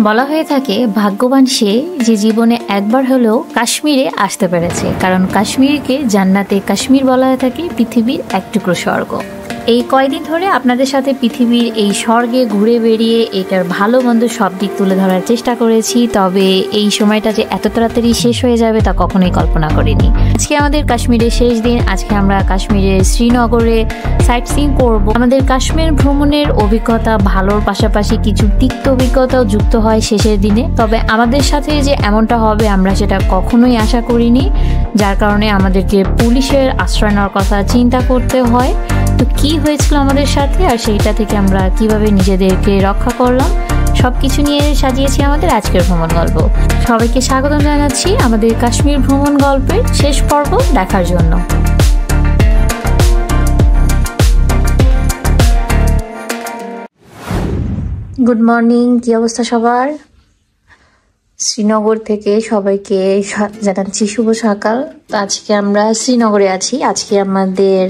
বলা হয়ে থাকে ভাগ্যবান সে যে জীবনে একবার হলেও কাশ্মীরে আসতে পেরেছে, কারণ কাশ্মীরকে জান্নাতে কাশ্মীর বলা হয়ে থাকে পৃথিবীর এক টুকরো স্বর্গ। এই কয়দিন ধরে আপনাদের সাথে পৃথিবীর এই স্বর্গে ঘুরে বেরিয়ে এটার ভালো মন্দ সব দিক তুলে ধরার চেষ্টা করেছি, তবে এই সময়টা যে এত তাড়াতাড়ি শেষ হয়ে যাবে তা কখনোই কল্পনা করিনি। আজকে আমাদের কাশ্মীরের শেষ দিন। আজকে আমরা কাশ্মীরের শ্রীনগরে সাইট সিইং করব। আমাদের কাশ্মীর ভ্রমণের অভিজ্ঞতা ভালোর পাশাপাশি কিছু তিক্ত অভিজ্ঞতাও যুক্ত হয় শেষের দিনে, তবে আমাদের সাথে যে এমনটা হবে আমরা সেটা কখনোই আশা করিনি, যার কারণে আমাদেরকে পুলিশের আশ্রয় নেওয়ার কথা চিন্তা করতে হয়। তো কি হয়েছিল আমাদের সাথে আর সেইটা থেকে আমরা কিভাবে নিজেদেরকে রক্ষা করলাম সবকিছু নিয়ে সাজিয়েছি আমাদের আজকের ভ্রমণ গল্প। সবাইকে স্বাগতম জানাচ্ছি আমাদের কাশ্মীর ভ্রমণ গল্পের শেষ পর্ব দেখার জন্য। গুড মর্নিং, কি অবস্থা সবার? শ্রীনগর থেকে সবাইকে জানাচ্ছি শুভ সকাল। তো আজকে আমরা শ্রীনগরে আছি। আজকে আমাদের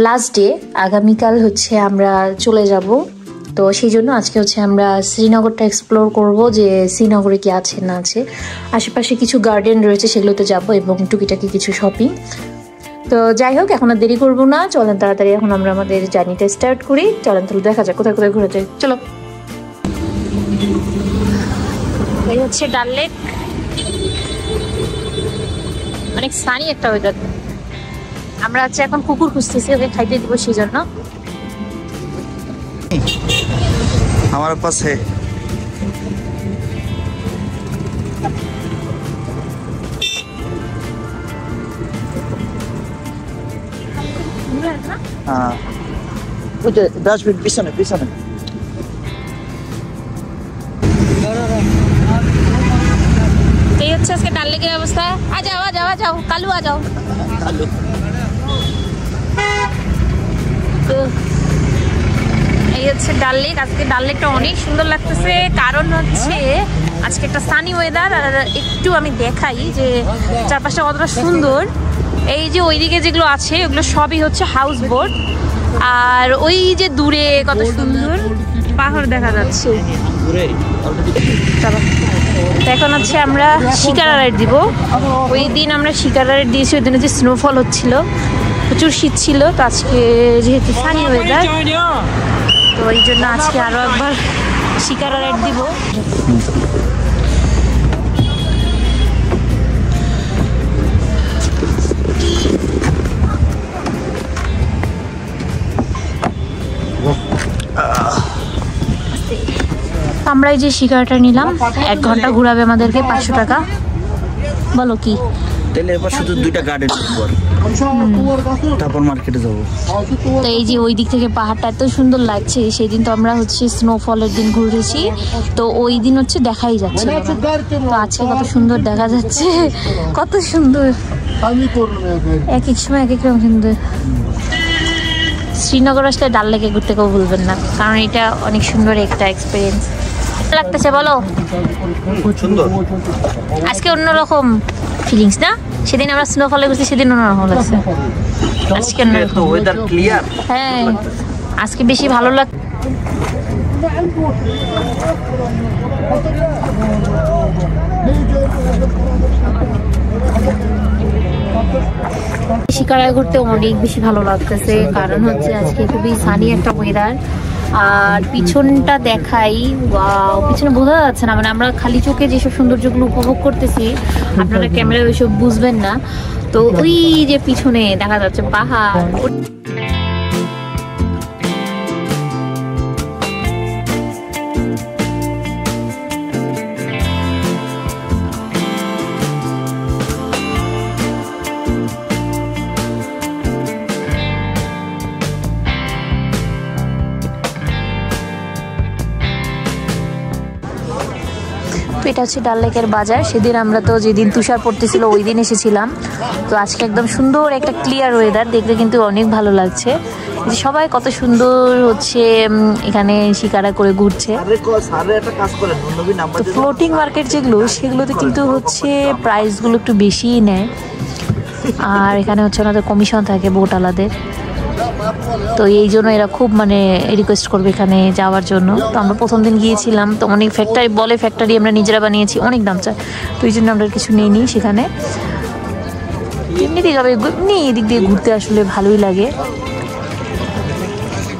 লাস্ট ডে, আগামীকাল আমরা চলে যাব। তো সেই জন্য আজকে আমরা শ্রীনগরটা এক্সপ্লোর করব, যে শ্রীনগরে কি আছে না আছে। আশেপাশে কিছু গার্ডেন রয়েছে, সেগুলোতে যাব এবং টুকিটাকি কিছু শপিং। তো যাই হোক, এখন আর দেরি করবো না, চলেন তাড়াতাড়ি এখন আমরা আমাদের জার্নিটা স্টার্ট করি। চলেন তাহলে দেখা যাক কোথায় কোথায় ঘুরে যাই। চলো। এই হচ্ছে ডাল লেক, অনেক সানি একটা ওয়েদার। আমরা এখন কুকুর খুঁজতেছি, ওকে খাইতে দিব, সেই জন্য। আমার পাশে ডাস্টবিন পিছনে পিছনে। এই হচ্ছে আজকে ডাল লেকের অবস্থা। আ যাও কালু, আ যাও কালু। তো এই হচ্ছে ডাল লেক। আজকে ডাল লেকটা অনেক সুন্দর লাগতেছে, কারণ আজকে একটা সানি ওয়েদার। আর একটু আমি দেখাই যে চারপাশটা কতটা সুন্দর। এই যে ওইদিকে যেগুলো আছে ওগুলো সবই হাউস বোট, আর ওই যে দূরে কত সুন্দর পাহাড় দেখা যাচ্ছে। এখন আমরা শিকারা রাইড দিব। ওই দিন আমরা শিকারা রাইড দিয়েছি, ওই দিনে যে স্নোফল হচ্ছিল, প্রচুর শীত ছিল। তো আজকে যেহেতু সানি ওয়েদার, তো এই জন্য আজকে আরো একবার শিকারা রাইড দিব। আমরা এই যে শিকারাটা নিলাম, 1 ঘন্টা ঘুরাবে আমাদেরকে, 500 টাকা। বলো কি? তাহলে এবার শুধু 2টা গার্ডেন ঘুরবো, তারপর মার্কেটে যাবো। তো এই যে ওই দিক থেকে পাহাড়টা এত সুন্দর লাগছে। সেদিন তো আমরা স্নোফলের দিন ঘুরেছি, তো ওই দিন দেখাই যাচ্ছে। তো আজকে কত সুন্দর দেখা যাচ্ছে, কত সুন্দর, এক এক সময় এক এক রকম সুন্দর। শ্রীনগর আসলে ডাল লেকে ঘুরতে কেউ ভুলবেন না, কারণ এটা অনেক সুন্দর একটা এক্সপিরিয়েন্স লাগতেছে। বলো, সুন্দর। আজকে অন্যরকম ফিলিংস না? সেদিন আমরা স্নোফলে ঘুরছি, সেদিন অন্যরকম লাগছে। আজকে ওয়েদার ক্লিয়ার। হ্যাঁ, আজকে বেশি ভালো লাগ। শিকারায় ঘুরতে অনেক বেশি ভালো লাগতেছে, কারণ আজকে খুবই সানি একটা ওয়েদার। আর পিছনটা দেখাই, পিছনে বোঝা যাচ্ছে না, আমরা খালি চোখে যেসব সৌন্দর্যগুলো উপভোগ করতেছি আপনারা ক্যামেরায় ওইসব বুঝবেন না। তো ওই যে পিছনে দেখা যাচ্ছে পাহাড়। এটা ডাল লেকের বাজার। সেদিন আমরা তো যেদিন তুষার পড়তেছিল ওই দিন এসেছিলাম। তো আজকে একদম সুন্দর একটা ক্লিয়ার ওয়েদার, দেখলে কিন্তু অনেক ভালো লাগছে। সবাই কত সুন্দর এখানে শিকারা করে ঘুরছে। ফ্লোটিং মার্কেট যেগুলো, সেগুলোতে কিন্তু প্রাইসগুলো একটু বেশিই নেয়। আর এখানে ওনাদের কমিশন থাকে বোটওয়ালাদের। তো এই জন্য এরা খুব মানে রিকোয়েস্ট করবে এখানে যাওয়ার জন্য। তো আমরা প্রথম দিন গিয়েছিলাম, তো অনেক ফ্যাক্টরি আমরা নিজেরা বানিয়েছি, অনেক দাম চায়, তো এই জন্য আমরা কিছু নিইনি সেখানে। এদিক দিয়ে ঘুরতে আসলে ভালোই লাগে,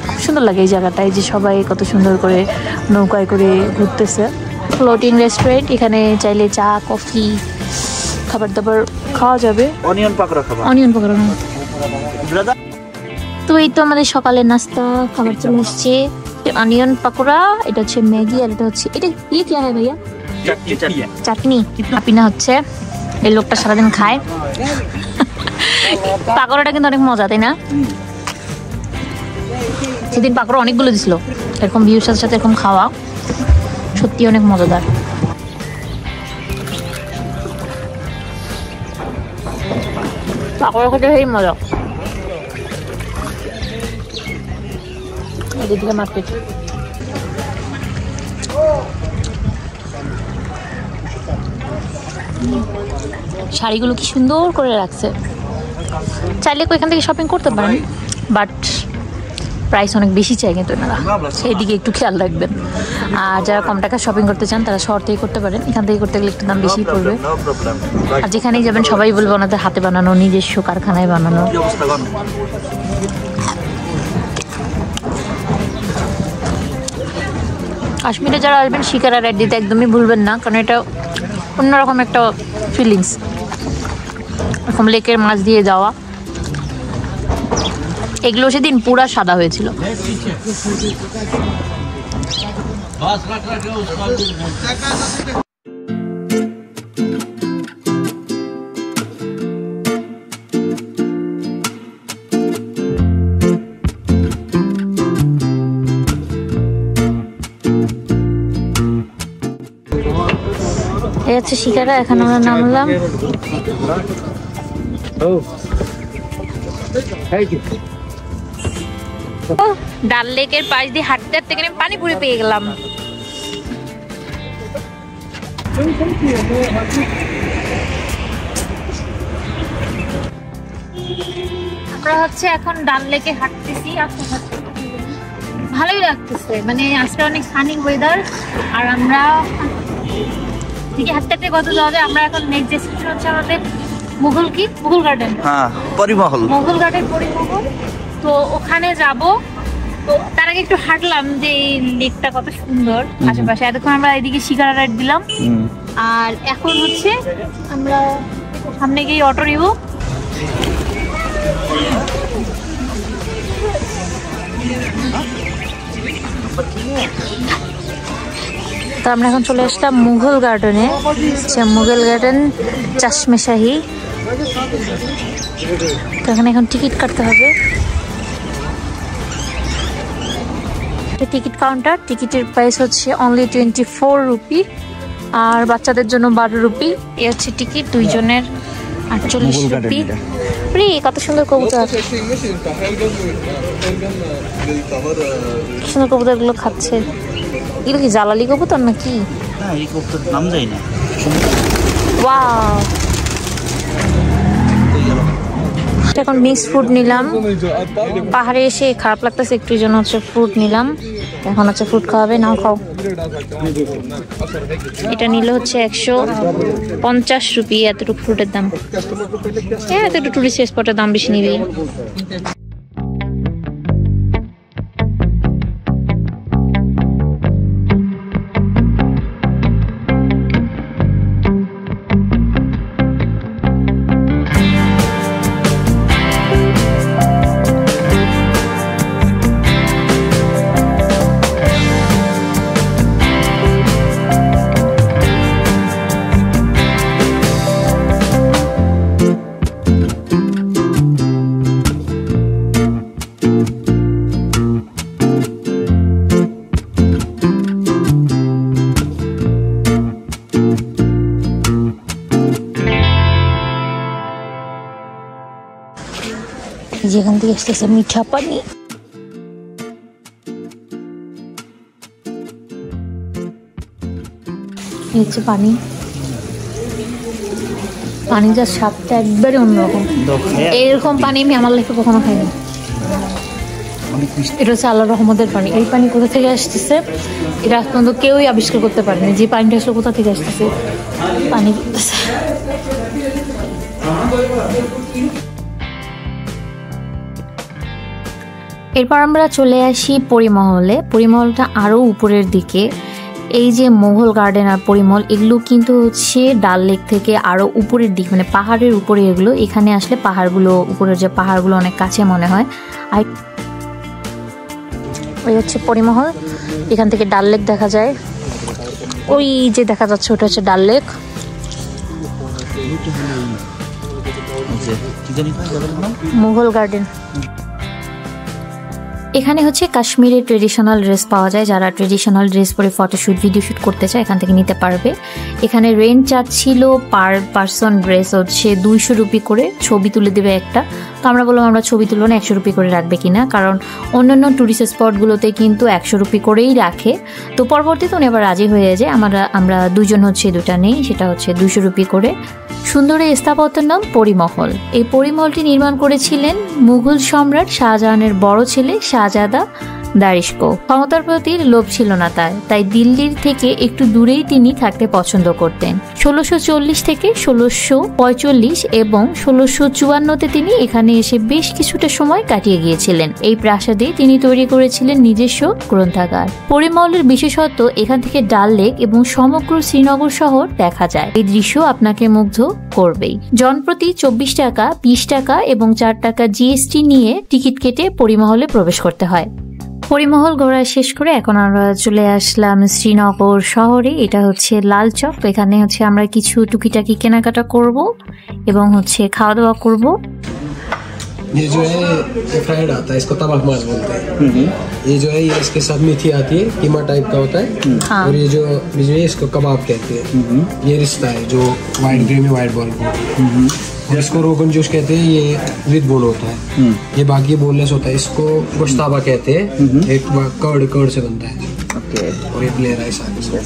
খুব সুন্দর লাগে এই জায়গাটায়, যে সবাই কত সুন্দর করে নৌকায় করে ঘুরতেছে। ফ্লোটিং রেস্টুরেন্ট, এখানে চাইলে চা কফি খাবার দাবার খাওয়া যাবে। অনিয়ন পাকোড়া খাবা? অনিয়ন পাকোড়া। তো এই তো আমাদের সকালের নাস্তা খাবার চলে আসছে, অনিয়ন পাকোড়া, এটা হচ্ছে ম্যাগি, আর এটা হচ্ছে এটা কি হয় ভাইয়া? চাটনি। পাপিনা হচ্ছে এই লোকটা সারাদিন খায়। পাকোড়াটা কিন্তু অনেক মজা, তাই না? সেদিন পাকোড়া অনেকগুলো দিছিল, এরকম ভিউর সাথে সাথে এরকম খাওয়া সত্যি অনেক মজাদার। পাকোড়া খেতে সেই মজা। এদিকে মার্কেট, শাড়িগুলো কি সুন্দর করে রাখছে, চাইলে এখান থেকে শপিং করতে পারেন, বাট প্রাইস অনেক বেশি চাই কিন্তু এনারা, সেদিকে একটু খেয়াল রাখবেন। আর যারা কম টাকা শপিং করতে চান তারা শহর থেকে করতে পারেন, এখান থেকে করতে গেলে একটু দাম বেশি পড়বে। আর যেখানেই যাবেন সবাই বলবে ওনাদের হাতে বানানো, নিজস্ব কারখানায় বানানো। কাশ্মীরে যারা আসবেন শিকারা রাইড দিতে একদমই ভুলবেন না, কারণ এটা অন্যরকম একটা ফিলিংস, এরকম লেকের মাছ দিয়ে যাওয়া। এগুলো সেদিন পুরা সাদা হয়েছিল। এই হচ্ছে শিকারা, এখন আমরা নামলাম। ডাল লেকের পাশ দিয়ে হাঁটতে হাঁটতে গেলে পানিপুরি পেয়ে গেলাম। আমরা হচ্ছে এখন ডাল লেকে হাঁটতেছি, ভালোই লাগতেছে, মানে আজকে অনেক সানি ওয়েদার। আর আমরা হাঁটতে হাঁটতে কত যাওয়া যায়, আমরা এখন নেক্সট ডেস্টিনেশন হচ্ছে আমাদের মুঘল গার্ডেন। হ্যাঁ, পরিমহল, মুঘল গার্ডেন পরিমহল। তো ওখানে যাব, তো তার আগে একটু হাঁটলাম যে এই লেকটা কত সুন্দর আশেপাশে। এতক্ষণ আমরা এদিকে শিকারা রাইড দিলাম, আর এখন হচ্ছে আমরা সামনে গিয়ে অটো নিব। তো আমরা এখন চলে আসলাম মুঘল গার্ডেনে, মুঘল গার্ডেন চশমে শাহী। তো এখানে এখন টিকিট কাটতে হবে, টিকিট কাউন্টার। টিকিটের প্রাইস হচ্ছে অনলি 24 রুপি, আর বাচ্চাদের জন্য 12 রুপি। এ হচ্ছে টিকিট, দুইজনের 48 রুপি। কত সুন্দর কবুতর, সুন্দর কবুতর গুলো খাচ্ছে। এগুলো কি জালালি কবুতর নাকি? নাম যাই না। ওয়াও, এখন মিক্সড ফ্রুট নিলাম, পাহাড়ে এসে খারাপ লাগতেছে একটু, জন্য হচ্ছে ফ্রুট নিলাম। এখন হচ্ছে ফ্রুট খাওয়াবে, নাও খাও। এটা নিলে হচ্ছে 150 রুপি, এতটুকু ফ্রুটের দাম। হ্যাঁ, এতটুকু টুরিস্ট স্পটের দাম বেশি নিবি। যেখান থেকে আসতেছে মিঠা পানি। হচ্ছে পানি, পানি যা স্বাদটা একবারে অন্যরকম। এরকম পানি আমি আমার লাইফে কখনো খাইনি। এটা হচ্ছে আল্লাহর রহমতের পানি। এই পানি কোথা থেকে আসতেছে এটা আজ পর্যন্ত কেউই আবিষ্কার করতে পারেনি, যে পানিটা আসলে কোথা থেকে আসতেছে। পানি এরপর আমরা চলে আসি পরিমহলে। পরিমহলটা আরও উপরের দিকে। এই যে মোগল গার্ডেন আর পরিমহল, এগুলো কিন্তু হচ্ছে ডাল লেক থেকে আরও উপরের দিক, মানে পাহাড়ের উপরে এগুলো। এখানে আসলে পাহাড়গুলো, উপরের যে পাহাড়গুলো অনেক কাছে মনে হয়। আর ওই হচ্ছে পরিমহল, এখান থেকে ডাল লেক দেখা যায়। ওই যে দেখা যাচ্ছে ওটা হচ্ছে ডাল লেক। মোগল গার্ডেন। এখানে হচ্ছে কাশ্মীরের ট্রেডিশনাল ড্রেস পাওয়া যায়। যারা ট্রেডিশনাল ড্রেস পরে ফটোশ্যুট, ভিডিও শ্যুট করতে চায় এখান থেকে নিতে পারবে। এখানে রেন্ট চার্জ ছিল পার পারসন ড্রেস হচ্ছে 200 রুপি করে, ছবি তুলে দেবে একটা। তো আমরা বললাম আমরা ছবি তুলব না, 100 রুপি করে রাখবে কিনা, কারণ অন্যান্য ট্যুরিস্ট স্পটগুলোতে কিন্তু 100 রুপি করেই রাখে। তো পরবর্তীতে উনি আবার রাজি হয়ে যায়। আমরা দুজন হচ্ছে দুটা নেই, সেটা হচ্ছে 200 রুপি করে। সুন্দর এই স্থাপত্যের নাম পরিমহল। এই পরিমহলটি নির্মাণ করেছিলেন মুঘল সম্রাট শাহজাহানের বড় ছেলে শাহজাদা দারিশকো। ক্ষমতার প্রতি লোভ ছিল না তার, তাই দিল্লির থেকে একটু দূরেই তিনি থাকতে পছন্দ করতেন। 1640 থেকে 1645 এবং 1654-তে তিনি এখানে এসে বেশ কিছুটা সময় কাটিয়ে গিয়েছিলেন। এই প্রাসাদে তিনি তৈরি করেছিলেন নিজস্ব গ্রন্থাগার। পরিমহলের বিশেষত্ব এখান থেকে ডাল লেক এবং সমগ্র শ্রীনগর শহর দেখা যায়। এই দৃশ্য আপনাকে মুগ্ধ করবেই। জনপ্রতি 24 টাকা, 20 টাকা এবং 4 টাকা জিএসটি নিয়ে টিকিট কেটে পরিমহলে প্রবেশ করতে হয়। পরিমহল ঘোরা শেষ করে এখন আমরা চলে আসলাম শ্রীনগর শহরে। এটা হচ্ছে লাল চক। এখানে হচ্ছে আমরা কিছু টুকিটাকি কেনাকাটা করব এবং হচ্ছে খাওয়া দাওয়া করব। ये जो है फ्राइड आता है, इसको तबाक मांस बोलते हैं। ये जो है ये इसके साथ मेथी आती है, कीमा टाइप का होता है। और ये जो इसको कबाब कहते हैं। ये रिश्ता है जो वाइट ग्रेवी वाइट बॉल को, और इसको रोगन जोश कहते हैं। ये विद बोन होता है, ये बाकी बोनलेस होता है। इसको गोश्ताबा कहते हैं। एक कर्ड से बनता है। और ये प्लेयर राइस आता है।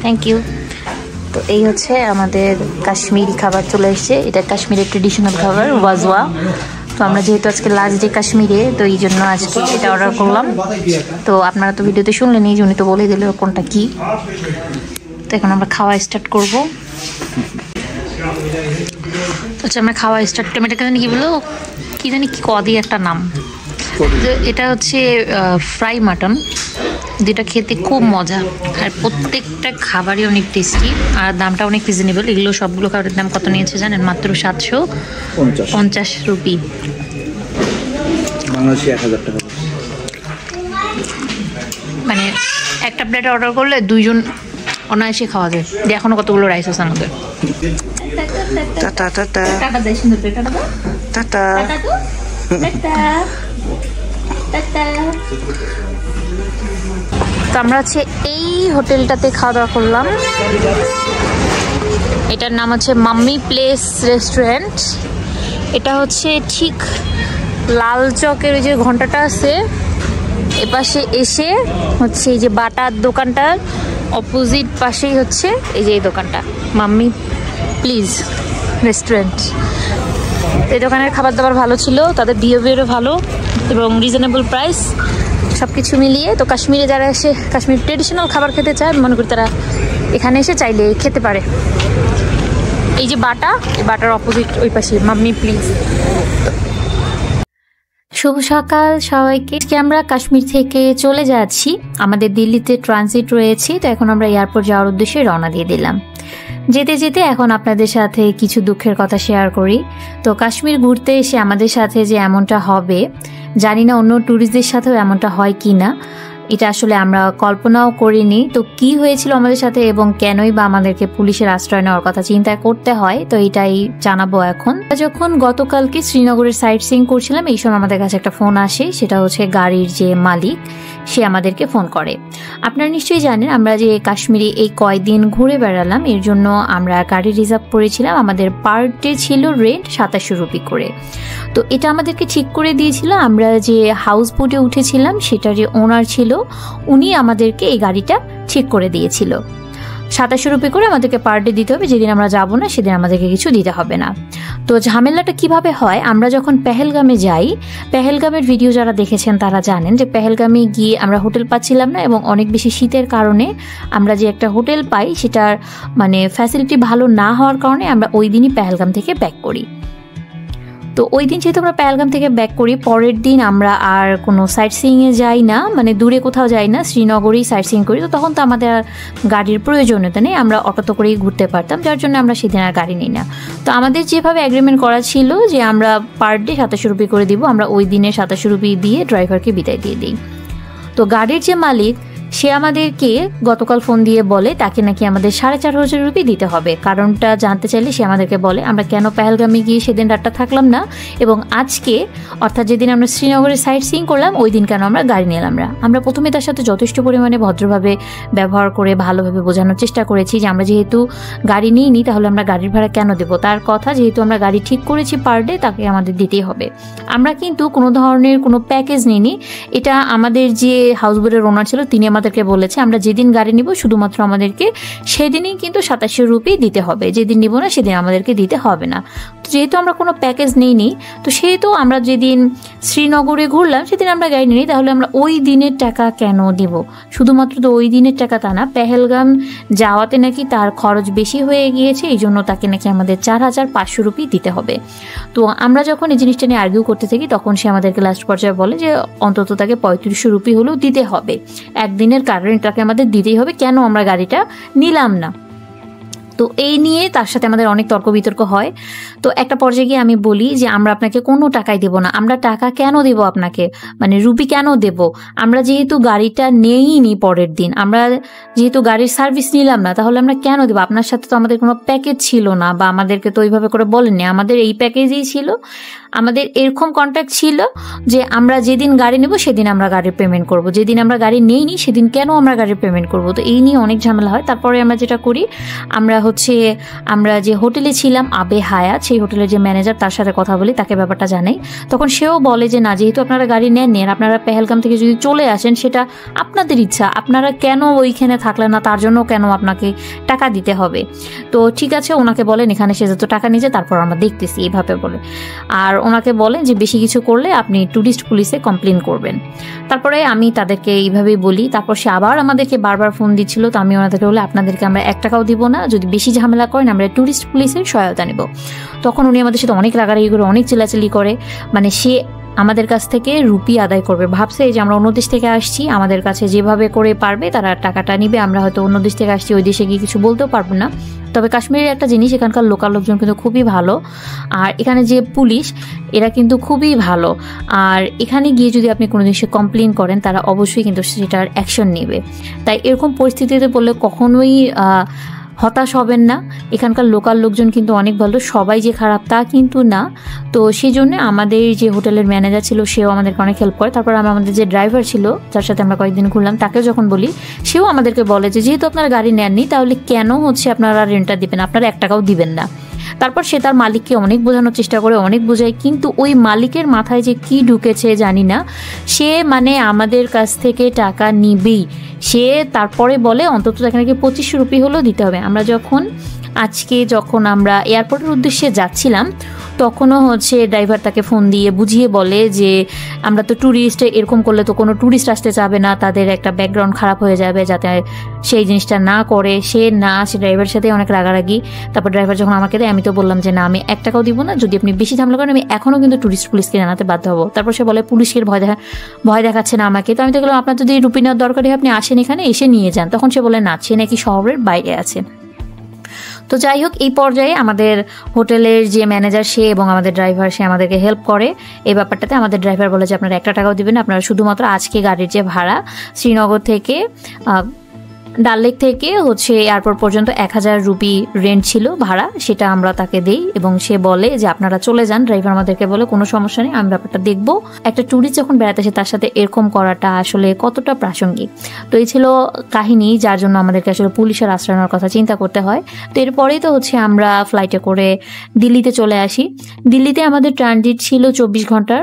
Thank you. তো এই হচ্ছে আমাদের কাশ্মীরি খাবার চলে এসেছে। এটা কাশ্মীরের ট্রেডিশনাল খাবার ওয়াজওয়া। তো আমরা যেহেতু আজকে লাস্ট ডে কাশ্মীরে, তো এই জন্য আজকে এটা অর্ডার করলাম। তো আপনারা তো ভিডিওতে শুনলেনই, উনি তো বলে দিল কোনটা কি। তো এখন আমরা খাওয়া স্টার্ট করব। আচ্ছা আমরা খাওয়া স্টার্ট, টমেটো জানি কি বলো, কি জানি কি কদি একটা নাম। এটা হচ্ছে ফ্রাই মাটন, যেটা খেতে খুব মজা। আর প্রত্যেকটা খাবারই অনেক টেস্টি আর দামটা অনেক রিজনেবল। এগুলো সবগুলো খাবারের দাম কত নিয়েছে জানেন? মাত্র 750 রুপি, বাংলাদেশে 1000 টাকা। মানে একটা প্লেট অর্ডার করলে 2 জন অনায়াসে খাওয়া যায়। এখনো কতগুলো রাইস আছে আমাদের। টাটা টাটা টাটা দেয়, সুন্দর করে টাটা দাও। Tata tata tata. তো আমরা হচ্ছে এই হোটেলটাতে খাওয়া দাওয়া করলাম। এটার নাম হচ্ছে মাম্মি প্লেস রেস্টুরেন্ট। এটা হচ্ছে ঠিক লাল চকের ওই যে ঘন্টাটা আছে এপাশে এসে হচ্ছে এই যে বাটার দোকানটার অপোজিট পাশেই হচ্ছে এই যে এই দোকানটা মাম্মি প্লিজ রেস্টুরেন্ট। এই দোকানের খাবার দাবার ভালো ছিল, তাদের বিহেভিয়ারও ভালো এবং রিজনেবল প্রাইস, সব কিছু মিলিয়ে। তো কাশ্মীরে যারা এসে কাশ্মীর ট্রেডিশনাল খাবার খেতে চায়, মনে করি তারা এখানে এসে চাইলে খেতে পারে। এই যে বাটা, এই বাটার অপোজিট ওই পাশে মাম্মি প্লিজ। শুভ সকাল সবাইকে। আমরা কাশ্মীর থেকে চলে যাচ্ছি, আমাদের দিল্লিতে ট্রানজিট রয়েছে। তো এখন আমরা এয়ারপোর্ট যাওয়ার উদ্দেশ্যে রওনা দিয়ে দিলাম। যেতে যেতে এখন আপনাদের সাথে কিছু দুঃখের কথা শেয়ার করি। তো কাশ্মীর ঘুরতে এসে আমাদের সাথে যে এমনটা হবে, জানি না অন্য ট্যুরিস্টদের সাথেও এমনটা হয় কি না, এটা আসলে আমরা কল্পনাও করিনি। তো কি হয়েছিল আমাদের সাথে এবং কেনই বা আমাদেরকে পুলিশের আশ্রয় নেওয়ার কথা চিন্তা করতে হয়, তো এটাই জানাবো এখন। যখন গতকালকে শ্রীনগরের সাইট সিইং করছিলাম, এই সময় আমাদের কাছে একটা ফোন আসে। সেটা হচ্ছে গাড়ির যে মালিক, সে আমাদেরকে ফোন করে। আপনারা নিশ্চয়ই জানেন আমরা যে কাশ্মীরে এই কয়দিন ঘুরে বেড়ালাম, এর জন্য আমরা গাড়ি রিজার্ভ করেছিলাম। আমাদের পার ডে ছিল রেন্ট 2700 রুপি করে। তো এটা আমাদেরকে ঠিক করে দিয়েছিল। আমরা যে হাউস বোটে উঠেছিলাম সেটা যে ওনার ছিল, উনি আমাদেরকে এই গাড়িটা ঠিক করে দিয়েছিল। 2700 রুপি করে আমাদেরকে পার ডে দিতে হবে। যেদিন আমরা যাব না সেদিন আমাদেরকে কিছু দিতে হবে না। তো ঝামেলাটা কিভাবে হয়, আমরা যখন পেহেলগামে যাই, পেহেলগামের ভিডিও যারা দেখেছেন তারা জানেন যে পেহেলগামে গিয়ে আমরা হোটেল পাচ্ছিলাম না, এবং অনেক বেশি শীতের কারণে আমরা যে একটা হোটেল পাই সেটার মানে ফ্যাসিলিটি ভালো না হওয়ার কারণে আমরা ওই দিনই পেহেলগাম থেকে ব্যাক করি। তো ওই দিন যেহেতু আমরা পেহেলগাম থেকে ব্যাক করি, পরের দিন আমরা আর কোনো সাইট সিইংয়ে যাই না, মানে দূরে কোথাও যাই না, শ্রীনগরেই সাইট সিইং করি। তো তখন তো আমাদের আর গাড়ির প্রয়োজনীয়তা নেই, আমরা অটোতে করেই ঘুরতে পারতাম, যার জন্য আমরা সেদিন আর গাড়ি নিই না। তো আমাদের যেভাবে এগ্রিমেন্ট করা ছিল যে আমরা পার ডে 27 রুপি করে দিব, আমরা ওই দিনে 27 রুপি দিয়ে ড্রাইভারকে বিদায় দিয়ে দিই। তো গাড়ির যে মালিক সে আমাদেরকে গতকাল ফোন দিয়ে বলে তাকে নাকি আমাদের 4,500 রুপি দিতে হবে। কারণটা জানতে চাইলে সে আমাদেরকে বলে আমরা কেন পেহেলগামে গিয়ে সেদিন রাতটা থাকলাম না, এবং আজকে অর্থাৎ যেদিন আমরা শ্রীনগরের সাইট সিইং করলাম ওই দিন কেন আমরা গাড়ি নিলাম না। আমরা প্রথমে তার সাথে যথেষ্ট পরিমাণে ভদ্রভাবে ব্যবহার করে ভালোভাবে বোঝানোর চেষ্টা করেছি যে আমরা যেহেতু গাড়ি নিইনি তাহলে আমরা গাড়ির ভাড়া কেন দেবো। তার কথা, যেহেতু আমরা গাড়ি ঠিক করেছি পার ডে, তাকে আমাদের দিতেই হবে। আমরা কিন্তু কোনো ধরনের কোনো প্যাকেজ নিইনি। এটা আমাদের যে হাউসবোটের ওনার ছিল তিনি আমাদেরকে বলেছে আমরা যেদিন গাড়ি নিব শুধুমাত্র আমাদেরকে সেদিনই কিন্তু 27 রুপি দিতে হবে, যেদিন নিব না সেদিন আমাদেরকে দিতে হবে না। তো যেহেতু আমরা কোনো প্যাকেজ নিইনি, তো সেহেতু আমরা যেদিন শ্রীনগরে ঘুরলাম সেদিন আমরা গাড়ি নিই, তাহলে আমরা ওই দিনের টাকা কেন দিব? শুধুমাত্র তো ওই দিনের টাকা তা না, পেহেলগাম যাওয়াতে নাকি তার খরচ বেশি হয়ে গিয়েছে, এই জন্য তাকে নাকি আমাদের 4,500 রুপি দিতে হবে। তো আমরা যখন এই জিনিসটা নিয়ে আর্গিউ করতে থাকি তখন সে আমাদেরকে লাস্ট পর্যায়ে বলে যে অন্তত তাকে 3500 রুপি হলেও দিতে হবে, একদিনের কারেন্টটাকে আমাদের দিতেই হবে, কেন আমরা গাড়িটা নিলাম না। তো এই নিয়ে তার সাথে আমাদের অনেক তর্ক বিতর্ক হয়। তো একটা পর্যায়ে গিয়ে আমি বলি যে আমরা আপনাকে কোনো টাকাই দেব না। আমরা টাকা কেন দেব আপনাকে, মানে রুপি কেন দেব? আমরা যেহেতু গাড়িটা নেইনি পরের দিন, আমরা যেহেতু গাড়ির সার্ভিস নিলাম না, তাহলে আমরা কেন দেবো? আপনার সাথে তো আমাদের কোনো প্যাকেজ ছিল না, বা আমাদেরকে তো ওইভাবে করে বলেননি। আমাদের এই প্যাকেজই ছিল, আমাদের এরকম কন্ট্রাক্ট ছিল যে আমরা যেদিন গাড়ি নেব সেদিন আমরা গাড়ির পেমেন্ট করব, যেদিন আমরা গাড়ি নেইনি সেদিন কেন আমরা গাড়ির পেমেন্ট করব। তো এই নিয়ে অনেক ঝামেলা হয়। তারপরে আমরা যেটা করি, আমরা যে হোটেলে ছিলাম আবে হায়াত, সেই হোটেলের যে ম্যানেজার তার সাথে কথা বলি, তাকে ব্যাপারটা জানাই। তখন সেও বলে যে না, যেহেতু আপনারা গাড়ি নেননি আর আপনারা পেহেলগাম থেকে যদি চলে আসেন সেটা আপনাদের ইচ্ছা, আপনারা কেন ওইখানে থাকলেন না, তার জন্য কেন আপনাকে টাকা দিতে হবে। তো ঠিক আছে, ওনাকে বলেন এখানে সে যত টাকা নিয়েছে তারপর আমরা দেখতেছি, এইভাবে বলে। আর ওনাকে বলেন যে বেশি কিছু করলে আপনি ট্যুরিস্ট পুলিশে কমপ্লেন করবেন। তারপরে আমি তাদেরকে এইভাবেই বলি। তারপর সে আবার আমাদেরকে বারবার ফোন দিচ্ছিল। তো আমি ওনাদেরকে বলে আপনাদেরকে আমরা 1 টাকাও দিব না, যদি বেশি ঝামেলা করেন আমরা ট্যুরিস্ট পুলিশের সহায়তা নেব। তখন উনি আমাদের সাথে অনেক রাগারাগি করে, অনেক চিল্লাচিল্লি করে, মানে সে আমাদের কাছ থেকে রুপি আদায় করবে। ভাবছে যে আমরা অন্য দেশ থেকে আসছি, আমাদের কাছে যেভাবে করে পারবে তারা টাকাটা নিবে, আমরা হয়তো অন্য দেশ থেকে আসছি, ওই দেশে গিয়ে কিছু বলতেও পারবো না। তবে কাশ্মীরের একটা জিনিস, এখানকার লোকাল লোকজন কিন্তু খুবই ভালো, আর এখানে যে পুলিশ এরা কিন্তু খুবই ভালো। আর এখানে গিয়ে যদি আপনি কোনো জিনিসে কমপ্লেন করেন তারা অবশ্যই কিন্তু সেটার অ্যাকশন নেবে। তাই এরকম পরিস্থিতিতে বললে কখনোই হতাশ হবেন না। এখানকার লোকাল লোকজন কিন্তু অনেক ভালো, সবাই যে খারাপ তা কিন্তু না। তো সেই জন্য আমাদের যে হোটেলের ম্যানেজার ছিল সেও আমাদেরকে অনেক হেল্প করে। তারপর আমাদের যে ড্রাইভার ছিল যার সাথে আমরা কয়েকদিন ঘুরলাম তাকেও যখন বলি, সেও আমাদেরকে বলে যে যেহেতু আপনারা গাড়ি নেননি তাহলে কেন আপনারা রেন্টটা দিবেন, আপনারা 1 টাকাও দিবেন না। তারপর সে তার মালিককে অনেক বোঝানোর চেষ্টা করে, অনেক বোঝায়, কিন্তু ওই মালিকের মাথায় যে কি ঢুকেছে জানি না, সে মানে আমাদের কাছ থেকে টাকা নিবেই। সে তারপরে বলে অন্তত তাকে নাকি 25 রুপি হলেও দিতে হবে। যখন আমরা এয়ারপোর্টের উদ্দেশ্যে যাচ্ছিলাম তখনও ড্রাইভার তাকে ফোন দিয়ে বুঝিয়ে বলে যে আমরা তো ট্যুরিস্ট, এরকম করলে তো কোনো ট্যুরিস্ট আসতে চাবে না, তাদের একটা ব্যাকগ্রাউন্ড খারাপ হয়ে যাবে, যাতে সেই জিনিসটা না করে। সে ড্রাইভারের সাথে অনেক রাগারাগি। তারপর ড্রাইভার যখন আমাকে দেয় আমি তো বললাম যে না, আমি 1 টাকাও দিব না, যদি আপনি বেশি ঝামেলা করেন আমি এখনও কিন্তু ট্যুরিস্ট পুলিশকে জানাতে বাধ্য হবো। তারপর সে বলে পুলিশের ভয় দেখাচ্ছে না আমাকে। তো আমি তো বললাম আপনার যদি রুপি নেওয়ার দরকারি আপনি আসেন, এখানে এসে নিয়ে যান। তখন সে বলে না, সে নাকি শহরের বাইরে আছে। তো যাই হোক, এই পর্যায়ে আমাদের হোটেলের যে ম্যানেজার সে এবং আমাদের ড্রাইভার সে আমাদেরকে হেল্প করে এই ব্যাপারটাতে। আমাদের ড্রাইভার বলে যে আপনারা 1 টাকাও দিবেন না, আপনারা শুধুমাত্র আজকে গাড়ির যে ভাড়া শ্রীনগর থেকে ডাল লেক থেকে এয়ারপোর্ট পর্যন্ত 1000 রুপি রেন্ট ছিল ভাড়া, সেটা আমরা তাকে দেই। এবং সে বলে যে আপনারা চলে যান। ড্রাইভার আমাদেরকে বলে কোনো সমস্যা নেই, আমি ব্যাপারটা দেখবো। একটা ট্যুরিস্ট যখন বেড়াতে আসে তার সাথে এরকম করাটা আসলে কতটা প্রাসঙ্গিক। তো এই ছিল কাহিনী, যার জন্য আমাদেরকে আসলে পুলিশের আশ্রয় নেওয়ার কথা চিন্তা করতে হয়। তো এরপরেই তো আমরা ফ্লাইটে করে দিল্লিতে চলে আসি। দিল্লিতে আমাদের ট্রানজিট ছিল 24 ঘন্টার,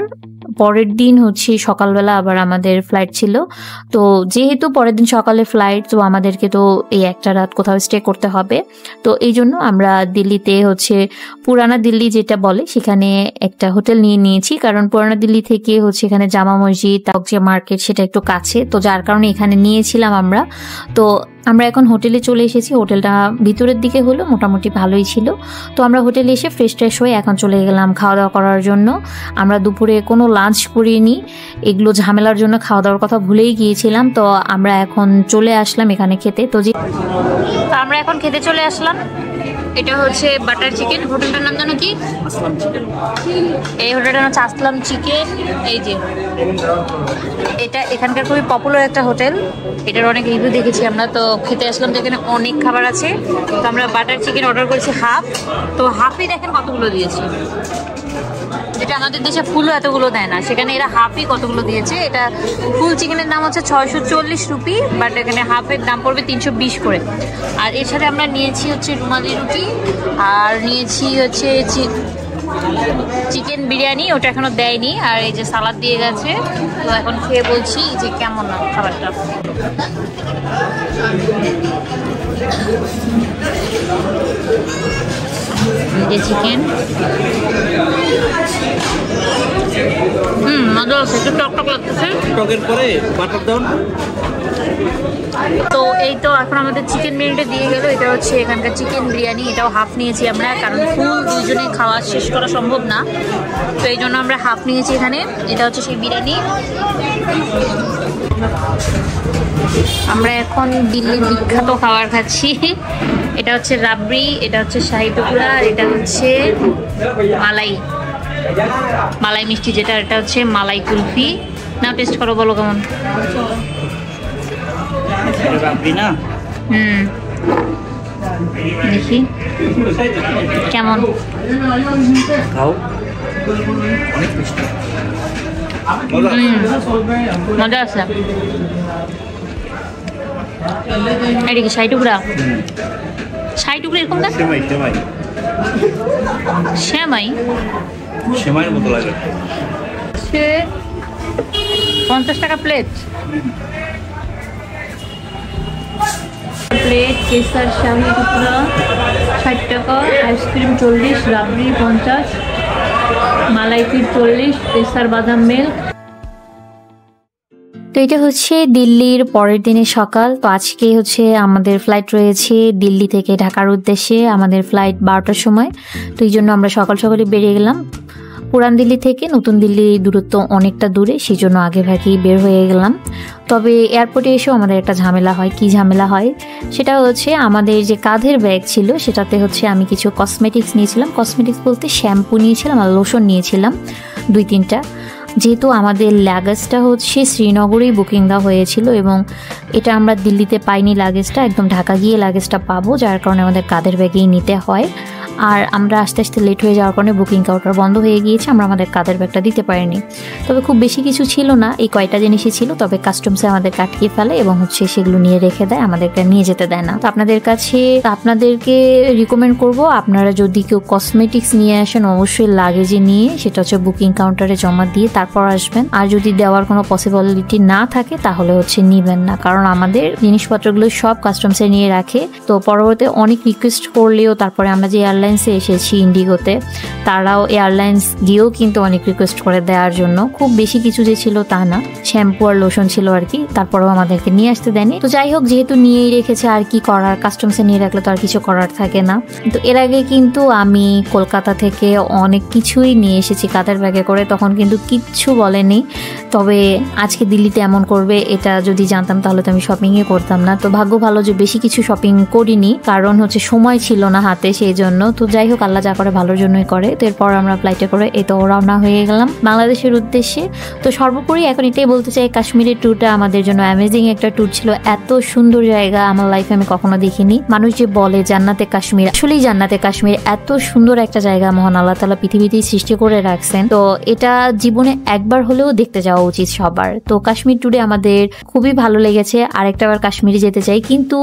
পরের দিন হচ্ছে সকালবেলা আবার আমাদের ফ্লাইট ছিল। তো যেহেতু পরের দিন সকালে ফ্লাইট, তো আমাদেরকে তো এই একটা রাত কোথাও স্টে করতে হবে। তো এই জন্য আমরা দিল্লিতে হচ্ছে পুরানা দিল্লি যেটা বলে সেখানে একটা হোটেল নিয়ে নিয়েছি, কারণ পুরানা দিল্লি থেকে হচ্ছে এখানে জামা মসজিদ, যে মার্কেট সেটা একটু কাছে, তো যার কারণে এখানে নিয়েছিলাম আমরা। তো আমরা এখন হোটেলে চলে এসেছি। হোটেলটা ভিতরের দিকে হলো, মোটামুটি ভালোই ছিল। তো আমরা হোটেলে এসে ফ্রেশ হয়ে এখন চলে গেলাম খাওয়া দাওয়া করার জন্য। আমরা দুপুরে কোনো লাঞ্চ করিনি, এগুলো ঝামেলার জন্য খাওয়া দাওয়ার কথা ভুলেই গিয়েছিলাম। তো আমরা এখন চলে আসলাম এখানে খেতে। তো আমরা এখন খেতে চলে আসলাম। এটা হচ্ছে বাটার চিকেন। হোটেলটার নাম জানো কি? এই হোটেলটার নাম হচ্ছে আসলাম চিকেন। এই যে এটা এখানকার খুবই পপুলার একটা হোটেল, এটার অনেক রিভিউ দেখেছি আমরা। তো খেতে আসলাম, যেখানে অনেক খাবার আছে। তো আমরা বাটার চিকেন অর্ডার করেছি হাফ। তো হাফই দেখেন কতগুলো দিয়েছে, যেটা আমাদের দেশে ফুলও এতগুলো দেয় না, সেখানে এরা হাফই কতগুলো দিয়েছে। এটা ফুল চিকেনের দাম হচ্ছে 640 রুপি, বাট এখানে হাফের দাম পড়বে 320 করে। আর এর সাথে আমরা নিয়েছি হচ্ছে রুমালি রুটি, আর নিয়েছি হচ্ছে চিকেন বিরিয়ানি, ওটা এখনো দেয়নি। আর এই যে সালাদ দিয়ে গেছে। তো এখন খেয়ে বলছি যে কেমন না খাবারটা। যে চিকেন মজা আছে, একটু টক লাগতেছে। টকের পরে বাটার দাও। তো এই তো এখন আমাদের চিকেন বিরিয়ানিটা দিয়ে গেল। এটা হচ্ছে এখানকার চিকেন বিরিয়ানি, এটাও হাফ নিয়েছি আমরা, কারণ ফুল দুইজনে খাওয়া শেষ করা সম্ভব না। তো এই জন্য আমরা হাফ নিয়েছি এখানে। এটা হচ্ছে সেই বিরিয়ানি। আমরা এখন দিল্লির বিখ্যাত খাবার খাচ্ছি। এটা হচ্ছে রাবড়ি, এটা হচ্ছে শাহী টুকরা, এটা হচ্ছে মালাই মিষ্টি যেটা, এটা হচ্ছে মালাই কুলফি। না টেস্ট করো, বলো কেমন। না দেখি কেমন খাও। মজা আছে। এটা কি শাহী টুকরা? শাহী টুকরা এরকম না? সেমাইয়ের মতো লাগে। 50 টাকা প্লেট। কেসার শাহী টুকরা 60 টাকা, আইসক্রিম 40, রাবড়ি 50, মালাই ক্ষীর 40, কেসার বাদাম মিল্ক। তো এটা হচ্ছে দিল্লির পরের দিনের সকাল। তো আজকে হচ্ছে আমাদের ফ্লাইট রয়েছে দিল্লি থেকে ঢাকার উদ্দেশ্যে। আমাদের ফ্লাইট 12টার সময়। তো এই জন্য আমরা সকালে বেরিয়ে গেলাম। পুরান দিল্লি থেকে নতুন দিল্লি দূরত্ব অনেকটা দূরে, সেই জন্য আগে ভাগেই বের হয়ে গেলাম। তবে এয়ারপোর্টে এসেও আমাদের একটা ঝামেলা হয়। কি ঝামেলা হয় সেটা হচ্ছে, আমাদের যে কাঁধের ব্যাগ ছিল সেটাতে হচ্ছে আমি কিছু কসমেটিক্স নিয়েছিলাম। কসমেটিক্স বলতে শ্যাম্পু নিয়েছিলাম আর লোশন নিয়েছিলাম 2-3টা। যেহেতু আমাদের লাগেজটা হচ্ছে শ্রীনগরেই বুকিং দেওয়া হয়েছিল এবং এটা আমরা দিল্লিতে পাইনি লাগেজটা, একদম ঢাকা গিয়ে লাগেজটা পাবো, যার কারণে আমাদের কাঁধের ব্যাগেই নিতে হয়। আর আমরা আস্তে আস্তে লেট হয়ে যাওয়ার কারণে বুকিং কাউন্টার বন্ধ হয়ে গিয়েছে, আমরা আমাদের কাঁধের ব্যাগটা দিতে পারিনি। তবে খুব বেশি কিছু ছিল না, এই কয়টা জিনিসই ছিল। তবে কাস্টমসে আমাদের আটকিয়ে ফেলে এবং হচ্ছে সেগুলো নিয়ে রেখে দেয়, আমাদেরকে নিয়ে যেতে দেয় না। তো আপনাদেরকে রিকমেন্ড করব, আপনারা যদি কেউ কসমেটিক্স নিয়ে আসেন অবশ্যই লাগেজে নিয়ে সেটা হচ্ছে বুকিং কাউন্টারে জমা দিয়ে তারপর আসবেন। আর যদি দেওয়ার কোনো পসিবিলিটি না থাকে তাহলে হচ্ছে নিবেন না, কারণ আমাদের জিনিসপত্রগুলো সব কাস্টমসে নিয়ে রাখে। তো পরবর্তীতে অনেক রিকোয়েস্ট করলেও তারপরে আমরা যে এয়ারলাইন্সে এসেছি ইন্ডিগোতে, তারাও এয়ারলাইন্স গিয়েও কিন্তু অনেক রিকোয়েস্ট করে দেওয়ার জন্য। খুব বেশি কিছু যে ছিল তা না, শ্যাম্পু আর লোশন ছিল আর কি, তারপরেও আমাদেরকে নিয়ে আসতে দেয়নি। তো যাই হোক, যেহেতু নিয়েই রেখেছে আর কি করার, কাস্টমসে নিয়ে রাখলে তো আর কিছু করার থাকে না। তো এর আগে কিন্তু আমি কলকাতা থেকে অনেক কিছুই নিয়ে এসেছি কাঁধের ব্যাগে করে, তখন কিন্তু কিচ্ছু বলেনি। তবে আজকে দিল্লিতে এমন করবে এটা যদি জানতাম তাহলে তো আমি শপিংই করতাম না। তো ভাগ্য ভালো যে বেশি কিছু শপিং করিনি, কারণ হচ্ছে সময় ছিল না হাতে, সেই জন্য। তো যাই হোক, আল্লাহ যা করে ভালোর জন্যই করে। তো এরপর আমরা ফ্লাইটে করে এই তো রওনা হয়ে গেলাম বাংলাদেশের উদ্দেশ্যে। তো সর্বোপরি এখন এটাই বলতে চাই, কাশ্মীরের ট্যুরটা আমাদের জন্য অ্যামেজিং একটা ট্যুর ছিল। এত সুন্দর জায়গা আমার লাইফে আমি কখনো দেখিনি। মানুষ যে বলে জান্নাতে কাশ্মীর, আসলেই জান্নাতে কাশ্মীর, এত সুন্দর একটা জায়গা মহান আল্লাহ তাআলা পৃথিবীতেই সৃষ্টি করে রাখছেন। তো এটা জীবনে একবার হলেও দেখতে যাওয়া উচিত সবার। তো কাশ্মীর ট্যুরে আমাদের খুবই ভালো লেগেছে। আরেকটাবার কাশ্মীরে যেতে চাই, কিন্তু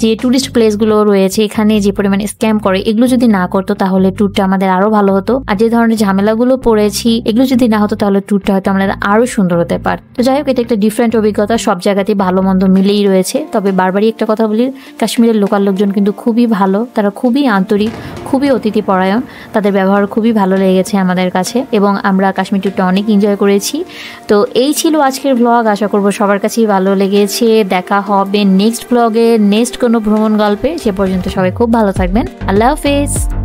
যে টুরিস্ট প্লেসগুলো রয়েছে এখানে যে পরিমাণে স্ক্যাম করে, এগুলো যদি যদি না করতো তাহলে ট্যুরটা আমাদের আরো ভালো হতো। আর যে ধরনের ঝামেলাগুলো পড়েছি এগুলো যদি না হতো তাহলে ট্যুরটা হয়তো আমাদের আরো সুন্দর হতে পারত। তো যাই হোক, এটা একটা ডিফারেন্ট অভিজ্ঞতা, সব জায়গাতেই ভালো মন্দ মিলেই রয়েছে। তবে বারবারই একটা কথা বলি, কাশ্মীরের লোকাল লোকজন কিন্তু খুবই ভালো, তারা খুবই আন্তরিক, খুবই অতিথি পরায়ণ, তাদের ব্যবহার খুবই ভালো লেগেছে আমাদের কাছে এবং আমরা কাশ্মীর ট্যুরটা অনেক এনজয় করেছি। তো এই ছিল আজকের ব্লগ, আশা করবো সবার কাছেই ভালো লেগেছে। দেখা হবে নেক্সট ব্লগে, নেক্সট কোনো ভ্রমণ গল্পে। সে পর্যন্ত সবাই খুব ভালো থাকবেন। আল্লাহ হাফেজ।